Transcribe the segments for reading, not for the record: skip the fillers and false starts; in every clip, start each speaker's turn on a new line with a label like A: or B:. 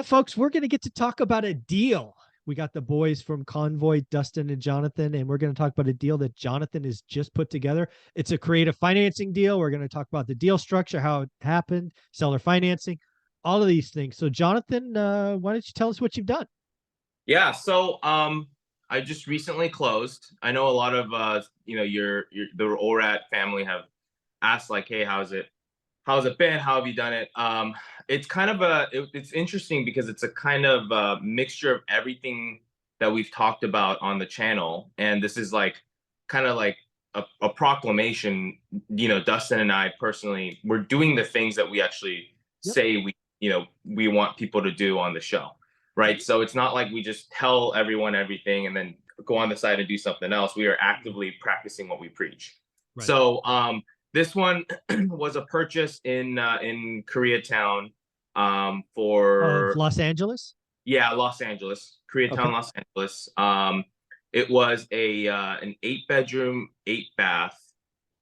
A: Well, folks, we're going to get to talk about a deal. We got the boys from Convoy, Dustin and Jonathan, and we're going to talk about a deal that Jonathan has just put together. It's a creative financing deal. We're going to talk about the deal structure, how it happened, seller financing, all of these things. So, Jonathan, why don't you tell us what you've done?
B: Yeah, so I just recently closed. I know a lot of the ORAT family have asked like, hey, how's it been? How have you done it? It's kind of it's interesting because it's a kind of mixture of everything that we've talked about on the channel, and this is like kind of like a proclamation. Dustin and I personally, we're doing the things that we actually
A: Yep.
B: say we want people to do on the show, right? So it's not like we just tell everyone everything and then go on the side and do something else. We are actively practicing what we preach.
A: Right.
B: So this one was a purchase in Koreatown
A: Of
B: for
A: Los Angeles?
B: Los Angeles, Koreatown,
A: Okay.
B: Los Angeles. It was an 8-bedroom, 8-bath,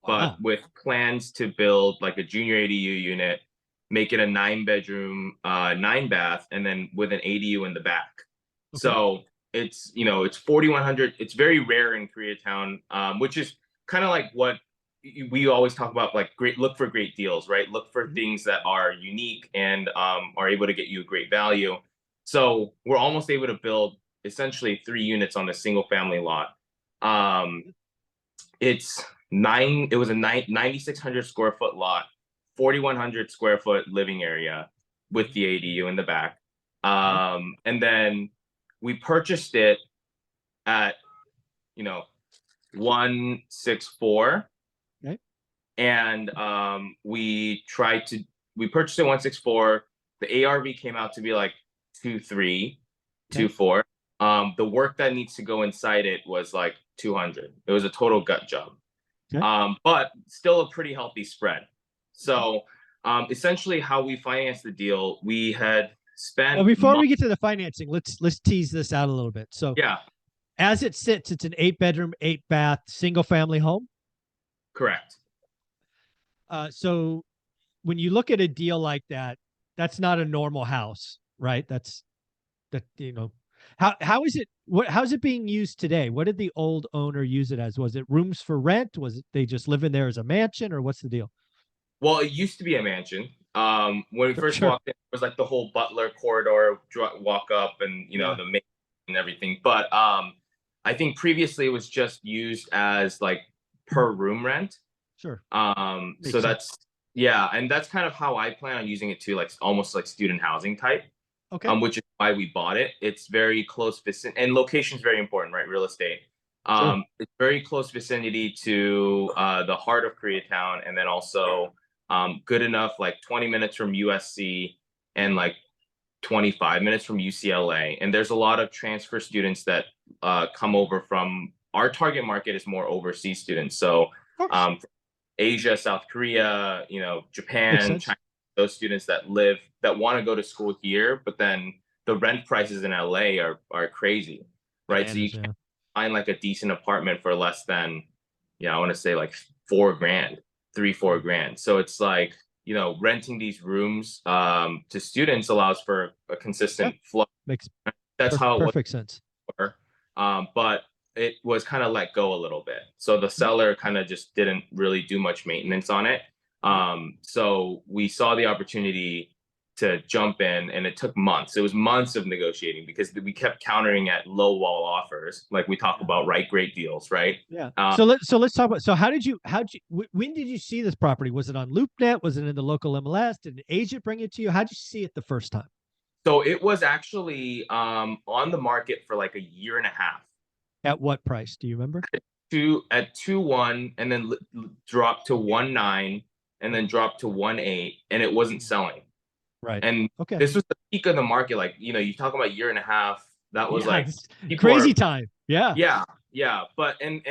B: but
A: Wow.
B: with plans to build like a junior ADU unit, make it a 9-bedroom, 9-bath, and then with an ADU in the back.
A: Okay.
B: So it's 4,100. It's very rare in Koreatown, which is kind of like what we always talk about, like look for great deals, right? Look for things that are unique and are able to get you a great value. So we're almost able to build essentially 3 units on a single family lot. It was a 9,600 square foot lot, 4,100 square foot living area with the ADU in the back. And then we purchased it at 164.
A: Okay.
B: And we purchased it 164. The ARV came out to be like 2.3, 2.4. The work that needs to go inside it was like 200. It was a total gut job.
A: Okay.
B: But still a pretty healthy spread. So essentially how we financed the deal, we had
A: Well,
B: spent
A: before we get to the financing, let's tease this out a little bit. So,
B: yeah,
A: as it sits, it's an 8-bedroom, 8-bath, single family home.
B: correct.
A: So when you look at a deal like that, that's not a normal house, right? How is it how's it being used today? What did the old owner use it as? Was it rooms for rent? Was it they just live in there as a mansion, or what's the deal?
B: Well, it used to be a mansion. When we first
A: Sure.
B: walked in, it was like the whole Butler corridor, walk up, and
A: Yeah.
B: the main and everything. But I think previously it was just used as like per room rent.
A: Sure.
B: So
A: Makes sense.
B: that's and that's kind of how I plan on using it too, like almost like student housing type.
A: Okay.
B: Which is why we bought it. It's very close vicinity, and location is very important, right? Real estate.
A: Sure.
B: It's very close vicinity to the heart of Koreatown, and then also good enough, like 20 minutes from USC and like 25 minutes from UCLA. And there's a lot of transfer students that come over from our target market is more overseas students. So
A: Of course.
B: Asia, South Korea,
A: Makes
B: Japan,
A: sense.
B: China, those students that want to go to school here, but then the rent prices in LA are crazy, right? So you
A: Bananas,
B: can't
A: yeah.
B: find like a decent apartment for less than, I want to say like 4 grand, 3, 4 grand. So it's like, renting these rooms to students allows for a
A: Yeah.
B: consistent flow.
A: Makes
B: That's how it was
A: perfect sense.
B: before. But it was kind of let go a little bit. So the seller kind of just didn't really do much maintenance on it. So we saw the opportunity to jump in, and it took months. It was months of negotiating because we kept countering at low wall offers, like we talk about, right? Great deals, right?
A: Yeah.
B: Um,
A: So let's talk about, so when did you see this property? Was it on LoopNet? Was it in the local MLS? Did an agent bring it to you? How did you see it the first time?
B: so it was actually on the market for like a year and a half.
A: At what price? Do you remember?
B: At 2.1, and then dropped to 1.9, and then dropped to 1.8, and it wasn't selling.
A: Right.
B: And
A: Okay.
B: this was the peak of the market. Like, you talk about year and a half. That was
A: Yeah.
B: like
A: It's
B: people
A: crazy
B: are,
A: time. Yeah.
B: yeah, yeah. But and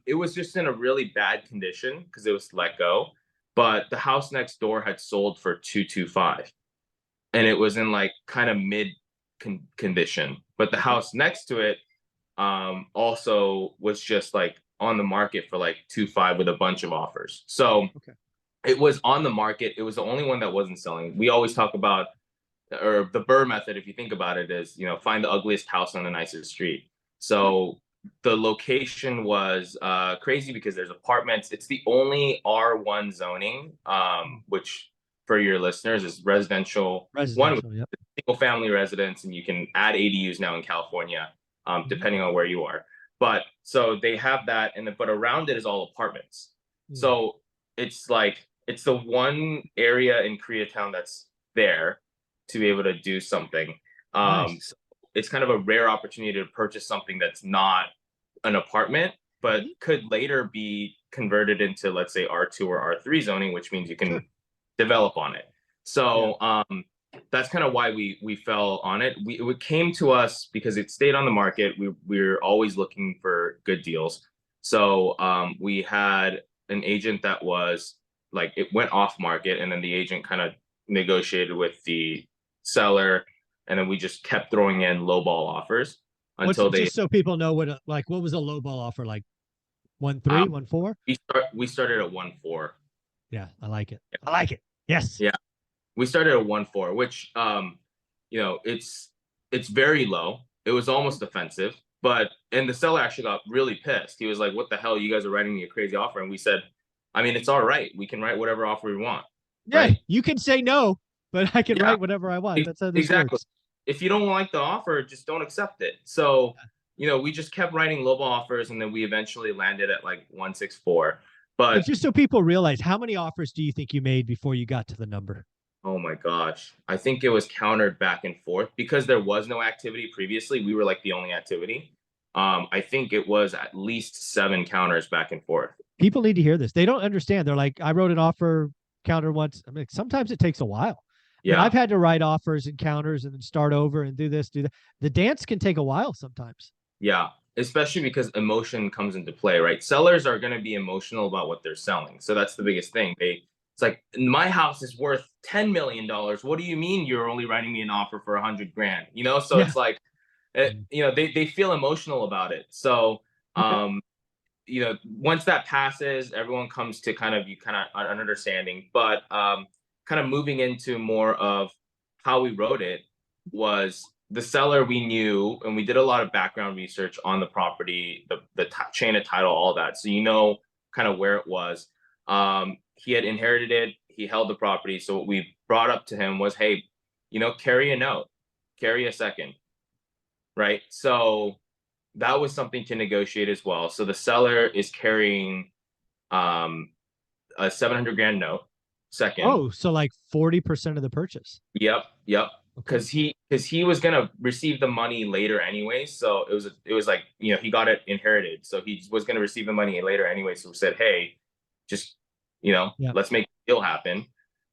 B: it was just in a really bad condition because it was let go. But the house next door had sold for 2.25, and it was in like kind of mid condition. But the
A: Okay.
B: house next to it also was just like on the market for like 2.5 with a bunch of offers. So
A: Okay.
B: it was on the market. It was the only one that wasn't selling. We always talk about or the Burr method, if you think about it, is, find the ugliest house on the nicest street. So the location was crazy because there's apartments. It's the only R1 zoning, which for your listeners is residential one,
A: Residential. Yep.
B: single family residence, and you can add ADUs now in California,
A: Mhm.
B: depending on where you are. But so they have that, and but around it is all apartments.
A: Mm.
B: So it's like it's the one area in Koreatown that's there to be able to do something.
A: Nice.
B: So it's kind of a rare opportunity to purchase something that's not an apartment, but
A: Mhm.
B: could later be converted into, let's say, R2 or R3 zoning, which means you
A: Sure.
B: can develop on it.
A: Yeah.
B: So that's kind of why we fell on it. It came to us because it stayed on the market. We're always looking for good deals. So we had an agent that was like, it went off market, and then the agent kind of negotiated with the seller, and then we just kept throwing in lowball offers
A: What's
B: until they
A: just so people know what was a low ball offer like? One
B: um,
A: three, 1.4?
B: we started at 1.4.
A: Yeah, I like it. I like it. Yes.
B: Yeah, we started at 1.4, which it's very low. It was almost offensive, but and the seller actually got really pissed. He was like, "What the hell? You guys are writing me a crazy offer." And we said, "I mean, it's all right. We can write whatever offer we want,
A: Yeah,
B: right?"
A: you can say no, but I can
B: Yeah,
A: write whatever I want. That's how this
B: exactly.
A: works.
B: If you don't like the offer, just don't accept it. So, we just kept writing lowball offers, and then we eventually landed at like 164.
A: But
B: But
A: just so people realize, how many offers do you think you made before you got to the number?
B: oh my gosh, I think it was countered back and forth because there was no activity previously. We were like the only activity. I think it was at least 7 counters back and forth.
A: People need to hear this. They don't understand. They're like, I wrote an offer counter once. I mean, sometimes it takes a while. I mean,
B: Yeah,
A: I've had to write offers and counters and then start over and do this, do that. The dance can take a while sometimes.
B: yeah. Especially because emotion comes into play, right? Sellers are going to be emotional about what they're selling. So that's the biggest thing. It's like, my house is worth $10 million. What do you mean you're only writing me an offer for 100 grand? So
A: Yeah.
B: it's like,
A: Mm.
B: they feel emotional about it. So,
A: Okay.
B: um, once that passes, everyone comes to kind of an understanding. But kind of moving into more of how we wrote it was the seller we knew, and we did a lot of background research on the property, the chain of title, all that. So kind of where it was. He had inherited it. He held the property. So what we brought up to him was, hey, carry a note, carry a second, right? So that was something to negotiate as well. So the seller is carrying um, a 700 grand note. Second,
A: Oh, so like 40% of the purchase.
B: yep, yep.
A: Okay.
B: Because he was gonna receive the money later anyway. So it was like, he got it inherited. So he was gonna receive the money later anyway. So we said, hey, just
A: Yeah.
B: let's make the deal happen.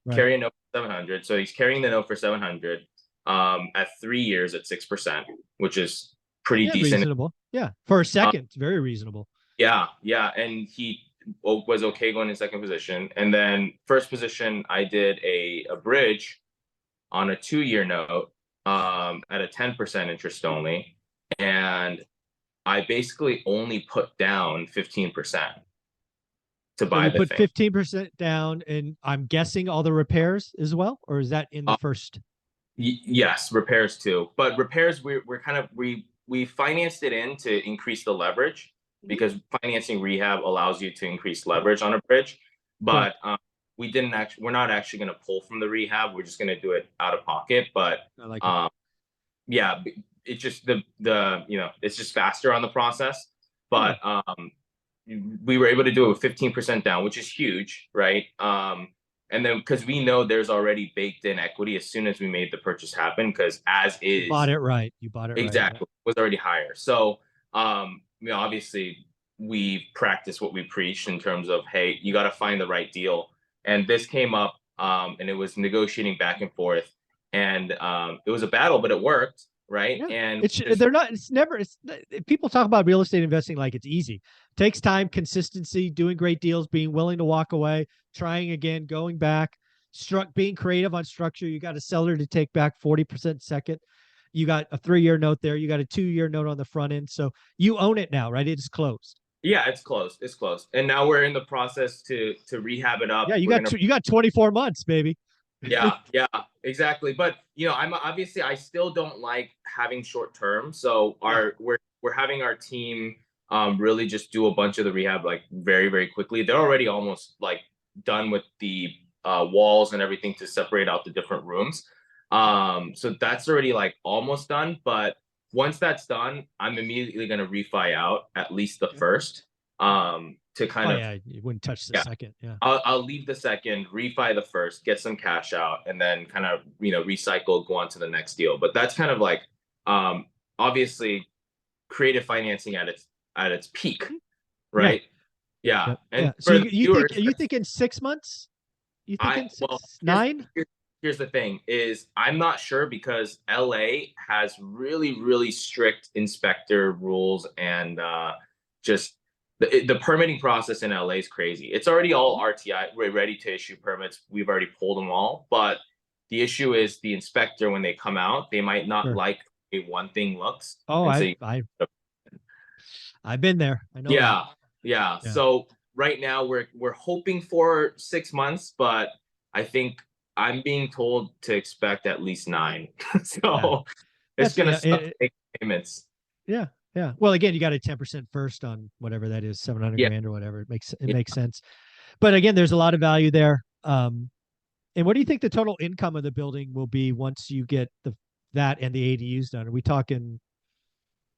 A: Right.
B: Carry a note for 700. So he's carrying the note for 700 at 3 years at 6%, which is pretty
A: Yeah.
B: decent.
A: Reasonable. Yeah. For a
B: Uh,
A: second, it's very reasonable.
B: Yeah, yeah, and he was okay going in second position, and then first position I did a bridge on a 2 year note, at a 10% interest only, and I basically only put down 15% to
A: So
B: buy
A: you
B: the
A: put
B: thing.
A: 15% down, and I'm guessing all the repairs as well, or is that in the
B: Uh,
A: first?
B: yes, repairs too, but repairs we're kind of we financed it in to increase the leverage
A: Mhm.
B: because financing rehab allows you to increase leverage on a bridge,
A: Correct.
B: but we're not actually going to pull from the rehab. We're just going to do it out of pocket. But
A: I like it.
B: um, yeah, it's just it's just faster on the process.
A: Yeah.
B: But we were able to do it with 15% down, which is huge, right? And then because we know there's already baked in equity as soon as we made the purchase happen, because as
A: You bought
B: is
A: it right. You bought it right. Yeah.
B: exactly was already higher. So obviously we practice what we preach in terms of, hey, you got to find the right deal. And this came up, and it was negotiating back and forth, and it was a battle, but it worked, right?
A: Yeah.
B: And
A: It's
B: just
A: they're not, it's never, it's people talk about real estate investing like it's easy. It takes time, consistency, doing great deals, being willing to walk away, trying again, going back, being creative on structure. You got a seller to take back 40% second. You got a 3 year note there. You got a 2 year note on the front end. So you own it now, right? It's closed.
B: yeah, it's close, it's close, and now we're in the process to rehab it
A: Yeah.
B: up. We're gonna
A: You got 24 months, baby.
B: Yeah, exactly. But I'm obviously I still don't like having short term. So
A: Yeah.
B: we're having our team really just do a bunch of the rehab like very, very quickly. They're already almost like done with the walls and everything to separate out the different rooms. So that's already like almost done. But once that's done, I'm immediately gonna refi out at least the
A: Yeah.
B: first to kind
A: Oh
B: of
A: yeah, you wouldn't touch the
B: yeah.
A: second. Yeah.
B: I'll leave the second, refi the first, get some cash out, and then kind of recycle, go on to the next deal. But that's kind of like obviously creative financing at its peak,
A: Yeah.
B: right? Yeah.
A: Yep.
B: And
A: Yeah. So
B: for the
A: you think
B: viewers,
A: are you thinking 6 months? You thinking
B: well,
A: six, 9?
B: here's the thing is I'm not sure because LA has really, really strict inspector rules and just the permitting process in LA is crazy. It's already all RTI. We're ready to issue permits. We've already pulled them all. But the issue is the inspector, when they come out, they might not
A: Sure.
B: like the way one thing looks
A: Oh,
B: and
A: I
B: say,
A: I I've been there. I know that.
B: yeah, yeah.
A: Yeah.
B: So right now we're hoping for 6 months, but I think I'm being told to expect at least 9.
A: Yeah.
B: So it's
A: That's
B: gonna
A: yeah.
B: suck to make payments.
A: Yeah. Yeah. Well, again, you got a 10% first on whatever that is, 700
B: Yeah,
A: grand or whatever. It
B: yeah.
A: makes sense. But again, there's a lot of value there. And what do you think the total income of the building will be once you get that and the ADUs done? Are we talking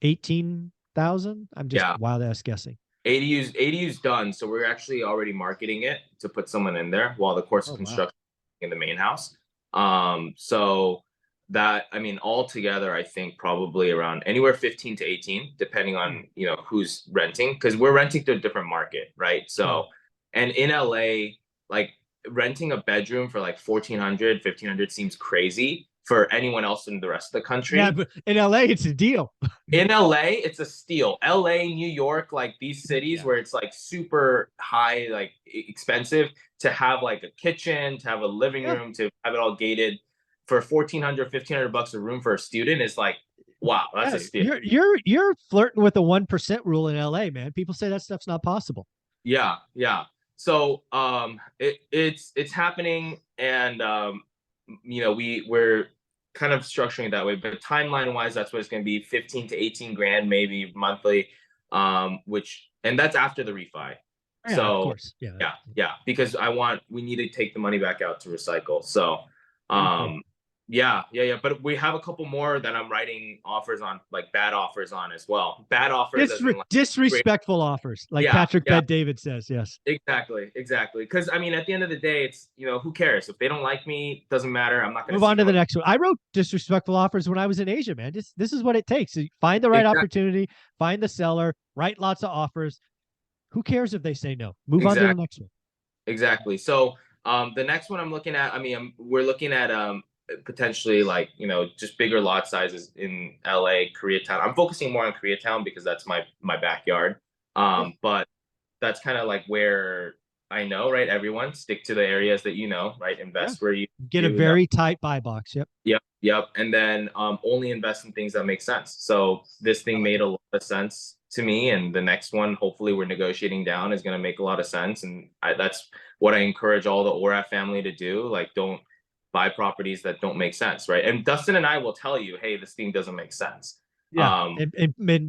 A: 18,000? I'm just
B: Yeah.
A: wild ass guessing.
B: ADU's done, so we're actually already marketing it to put someone in there while the course
A: Oh
B: of
A: wow.
B: construction in the main house. So that I mean, altogether, I think probably around anywhere 15 to 18, depending
A: Hmm.
B: on who's renting, because we're renting to a different market, right?
A: Sure.
B: So, and in LA, like renting a bedroom for like 1,400, 1,500 seems crazy for anyone else in the rest of the
A: Yeah,
B: country.
A: but in LA, it's a deal.
B: In LA, it's a steal. LA, New York, like these cities
A: Yeah.
B: where it's like super high, like expensive to have like a kitchen, to have a living
A: Yeah.
B: room, to have it all gated for 1,400, 1,500 bucks a room for a student is like, wow, that's
A: Yeah.
B: a steal.
A: You're flirting with the 1% rule in LA, man. People say that stuff's not possible.
B: Yeah, yeah. So it's happening, and we're kind of structuring it that way. But timeline wise, that's what it's going to be: 15 to 18 grand maybe monthly, which and that's after the refi.
A: Yeah, of
B: So
A: course. Yeah.
B: yeah, because we need to take the money back out to recycle. So
A: Very cool.
B: um, yeah. But we have a couple more that I'm writing offers on, like bad offers on as well. Bad offers as in like great.
A: Disrespectful offers, like
B: Yeah,
A: Patrick
B: yeah.
A: Bet David says. Yes.
B: Exactly. Because I mean, at the end of the day, it's who cares if they don't like me? Doesn't matter. I'm not going to
A: Move
B: see
A: on to
B: them
A: the
B: again.
A: next one. I wrote disrespectful offers when I was in Asia, man. This is what it takes. So find the right
B: Exactly.
A: opportunity, find the seller, write lots of offers. Who cares if they say no? Move on to the
B: Exactly.
A: next one.
B: Exactly. So the next one I'm looking at. I mean, we're looking at potentially like just bigger lot sizes in LA, Koreatown. I'm focusing more on Koreatown because that's my backyard.
A: Yeah.
B: But that's kind of like where I know, right? Everyone stick to the areas that right?
A: Yeah.
B: Invest where you
A: Get a
B: you know.
A: very tight buy box. Yep.
B: Yep. And then only invest in things that make sense. So this
A: I
B: thing
A: like
B: made
A: it.
B: a lot of sense to me, and the next one, hopefully, we're negotiating down is going to make a lot of sense. And that's what I encourage all the ORAF family to do. Like, don't buy properties that don't make sense, right? And Dustin and I will tell you, hey, this thing doesn't make sense.
A: Yeah.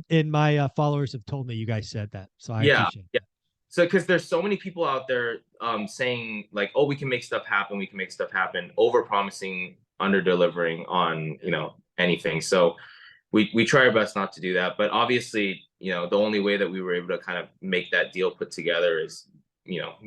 A: And my followers have told me you guys said that. So I
B: Yeah,
A: appreciate
B: yeah.
A: that.
B: So because there's so many people out there saying like, oh, we can make stuff happen, we can make stuff happen, over promising, under delivering on anything. So we try our best not to do that. But obviously, the only way that we were able to kind of make that deal put together is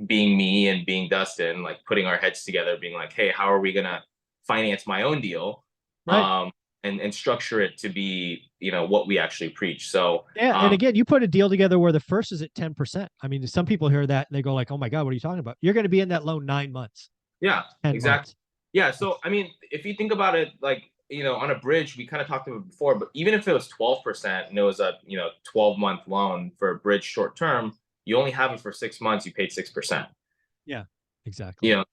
B: being me and being Dustin, like putting our heads together, being like, hey, how are we gonna finance my own deal?
A: Right.
B: And structure it to be what we actually preach. So
A: Yeah. And again, you put a deal together where the first is at 10%. I mean, some people hear that and they go like, oh my God, what are you talking about? You're going to be in that loan 9 months,
B: yeah,
A: 10
B: exactly.
A: months.
B: Yeah, so
A: That's
B: I mean, if you think about it, like on a bridge, we kind of talked about it before, but even if it was 12% and it was a 12-month loan for a bridge short term, you only have it for 6 months. You paid 6%.
A: yeah, exactly.
B: You know,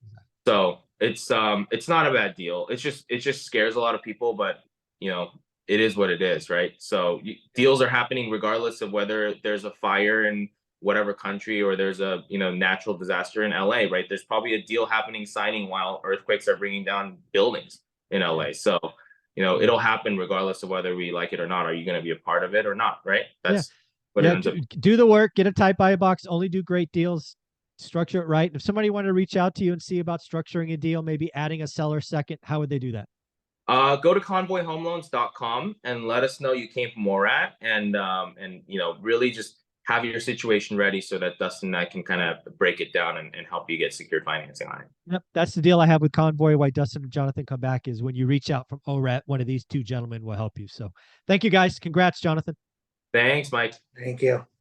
B: so it's not a bad deal. It just scares a lot of people, but you know it is what it is, right? So deals are happening regardless of whether there's a fire in whatever country, or there's a natural disaster in LA, right? There's probably a deal happening signing while earthquakes are bringing down buildings in LA. So it'll happen regardless of whether we like it or not. Are you going to be a part of it or not, right?
A: Yeah.
B: That's what it
A: Yeah.
B: ends up.
A: Do the work, get a tight buy box, only do great deals, structure it right. If somebody wanted to reach out to you and see about structuring a deal, maybe adding a seller second, how would they do that?
B: Go to convoyhomeloans.com and let us know you came from ORAT, and really just have your situation ready so that Dustin and I can kind of break it down and help you get secured financing on it.
A: Yep, that's the deal I have with Convoy. Why Dustin and Jonathan come back is when you reach out from ORAT, one of these two gentlemen will help you. So thank you guys. Congrats, Jonathan.
B: Thanks, Mike.
C: Thank you.